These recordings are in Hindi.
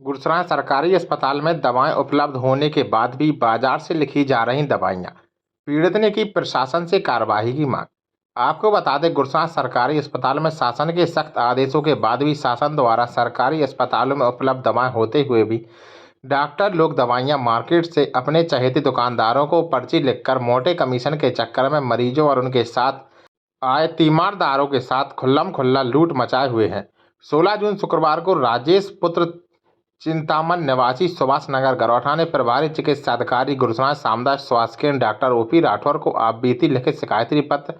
गुरसराय सरकारी अस्पताल में दवाएं उपलब्ध होने के बाद भी बाजार से लिखी जा रही दवाइयां। पीड़ित ने की प्रशासन से कार्रवाई की मांग। आपको बता दें, गुरसराय सरकारी अस्पताल में शासन के सख्त आदेशों के बाद भी शासन द्वारा सरकारी अस्पतालों में उपलब्ध दवाएं होते हुए भी डॉक्टर लोग दवाइयां मार्केट से अपने चहेते दुकानदारों को पर्ची लिखकर मोटे कमीशन के चक्कर में मरीजों और उनके साथ आए तीमारदारों के साथ खुल्लम खुल्ला लूट मचाए हुए हैं। 16 जून शुक्रवार को राजेश पुत्र चिंतामन निवासी सुभाष नगर गरौठा ने प्रभारी चिकित्सा अधिकारी गुरसराय सामुदायिक स्वास्थ्य केंद्र डॉक्टर ओपी राठौर को आप बीती लिखित शिकायती पत्र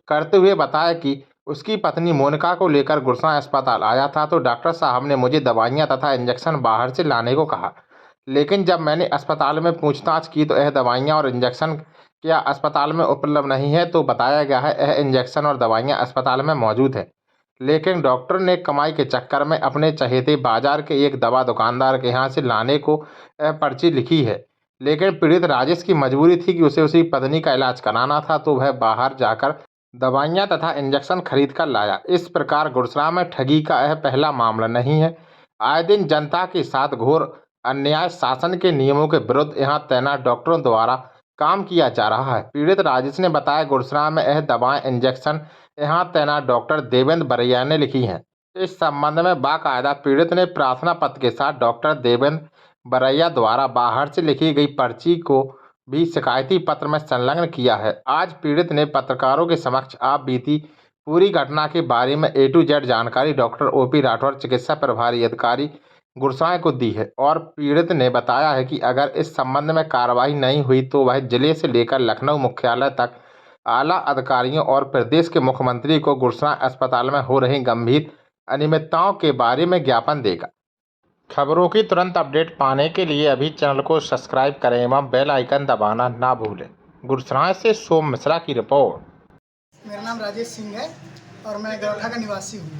करते हुए बताया कि उसकी पत्नी मोनिका को लेकर गुरसराय अस्पताल आया था, तो डॉक्टर साहब ने मुझे दवाइयां तथा इंजेक्शन बाहर से लाने को कहा। लेकिन जब मैंने अस्पताल में पूछताछ की तो यह दवाइयां और इंजेक्शन क्या अस्पताल में उपलब्ध नहीं है, तो बताया गया है यह इंजेक्शन और दवाइयां अस्पताल में मौजूद है। लेकिन डॉक्टर ने कमाई के चक्कर में अपने चहेते बाजार के एक दवा दुकानदार के यहाँ से लाने को पर्ची लिखी है। लेकिन पीड़ित राजेश की मजबूरी थी कि उसे उसकी पत्नी का इलाज कराना था, तो वह बाहर जाकर दवाइयां तथा इंजेक्शन खरीद कर लाया। इस प्रकार गुरसराय में ठगी का यह पहला मामला नहीं है। आए दिन जनता के साथ घोर अन्याय शासन के नियमों के विरुद्ध यहाँ तैनात डॉक्टरों द्वारा काम किया जा रहा है। पीड़ित राजेश ने बताया, गुरसराय में यह दवाएं इंजेक्शन यहाँ तैनात डॉक्टर देवेंद्र बरैया ने लिखी हैं। इस संबंध में बाकायदा पीड़ित ने प्रार्थना पत्र के साथ डॉक्टर देवेंद्र बरैया द्वारा बाहर से लिखी गई पर्ची को भी शिकायती पत्र में संलग्न किया है। आज पीड़ित ने पत्रकारों के समक्ष आप बीती पूरी घटना के बारे में A to Z जानकारी डॉक्टर ओपी राठौर चिकित्सा प्रभारी अधिकारी गुरसराय को दी है और पीड़ित ने बताया है कि अगर इस संबंध में कार्रवाई नहीं हुई तो वह जिले से लेकर लखनऊ मुख्यालय तक आला अधिकारियों और प्रदेश के मुख्यमंत्री को गुरसराय अस्पताल में हो रही गंभीर अनियमितताओं के बारे में ज्ञापन देगा। खबरों की तुरंत अपडेट पाने के लिए अभी चैनल को सब्सक्राइब करें एवं बेल आइकन दबाना ना भूलें। गुरसराय से सोम मिश्रा की रिपोर्ट। मेरा नाम राजेश सिंह है और मैं गरौठा का निवासी हूँ।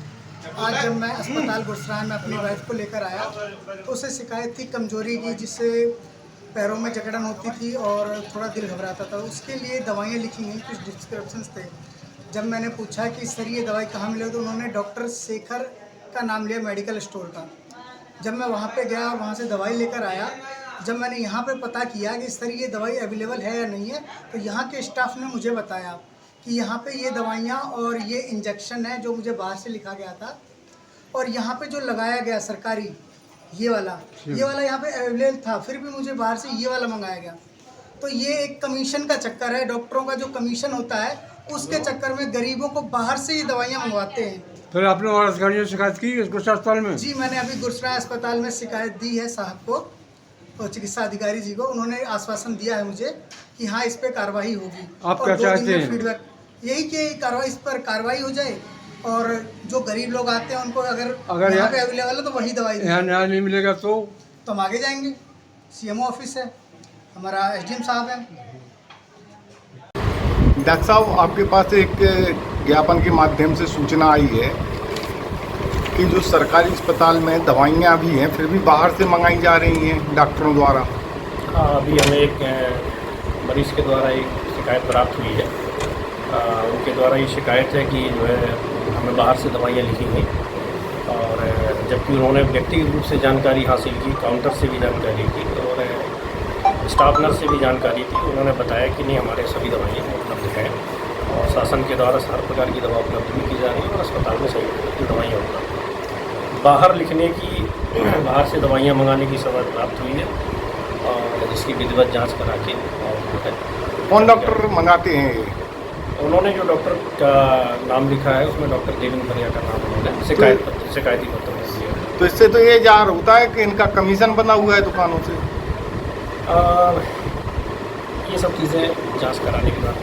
आज जब मैं अस्पताल गुरसराय में अपनी वाइफ को लेकर आया तो उसे शिकायत थी कमजोरी की, जिससे पैरों में जकड़न होती थी और थोड़ा दिल घबराता था। उसके लिए दवाइयाँ लिखी गई, कुछ डिस्क्रिप्शंस थे। जब मैंने पूछा कि सर ये दवाई कहाँ मिलेगी, तो उन्होंने डॉक्टर शेखर का नाम लिया मेडिकल स्टोर का। जब मैं वहाँ पे गया और वहाँ से दवाई लेकर आया, जब मैंने यहाँ पे पता किया कि सर ये दवाई अवेलेबल है या नहीं है, तो यहाँ के स्टाफ ने मुझे बताया कि यहाँ पे ये दवाइयाँ और ये इंजेक्शन है जो मुझे बाहर से लिखा गया था, और यहाँ पे जो लगाया गया सरकारी ये वाला यहाँ पे अवेलेबल था, फिर भी मुझे बाहर से ये वाला मंगाया गया। तो ये एक कमीशन का चक्कर है। डॉक्टरों का जो कमीशन होता है उसके चक्कर में गरीबों को बाहर से ये दवाइयाँ मंगवाते हैं। फिर आपने और अधिकारियों से शिकायत की गुरसराय अस्पताल में? जी, मैंने अभी गुरसराय अस्पताल में शिकायत दी है साहब को और चिकित्सा अधिकारी जी को। उन्होंने आश्वासन दिया है मुझे कि हाँ इस पर कार्रवाई होगी। आप क्या चाहते हैं? फीडबैक यही कि इस पर कार्रवाई हो जाए और जो गरीब लोग आते हैं उनको अगर यहाँ पे अवेलेबल है तो वही दवाई यहाँ न्याय नहीं मिलेगा तो हम आगे जाएंगे। CMO ऑफिस है, हमारा SDM साहब है। डॉक्टर साहब, आपके पास एक ज्ञापन के माध्यम से सूचना आई है कि जो सरकारी अस्पताल में दवाइयाँ भी हैं फिर भी बाहर से मंगाई जा रही हैं डॉक्टरों द्वारा। अभी हमें एक मरीज़ के द्वारा एक शिकायत प्राप्त हुई है। उनके द्वारा ये शिकायत है कि जो है हमें बाहर से दवाइयाँ लिखी गई, और जबकि उन्होंने व्यक्तिगत रूप से जानकारी हासिल की, काउंटर से भी जानकारी की और स्टाफ नर्स से भी जानकारी थी। उन्होंने बताया कि नहीं, हमारे सभी दवाइयाँ उपलब्ध हैं और शासन के द्वारा हर प्रकार की दवा उपलब्ध भी की जा रही है और अस्पताल में सभी प्रकार की दवाइयाँ उपलब्ध। बाहर लिखने की, बाहर से दवाइयाँ मंगाने की समझ प्राप्त हुई है और इसकी विधिवत जाँच करा के और कौन डॉक्टर मंगाते हैं? उन्होंने जो डॉक्टर का नाम लिखा है उसमें डॉक्टर देवेंद्र बरैया का नाम उन्होंने शिकायती पत्र में दिया। तो इससे तो ये ज़ाहिर होता है कि इनका कमीशन बना हुआ है दुकानों से। ये सब चीज़ें जांच कराने के बाद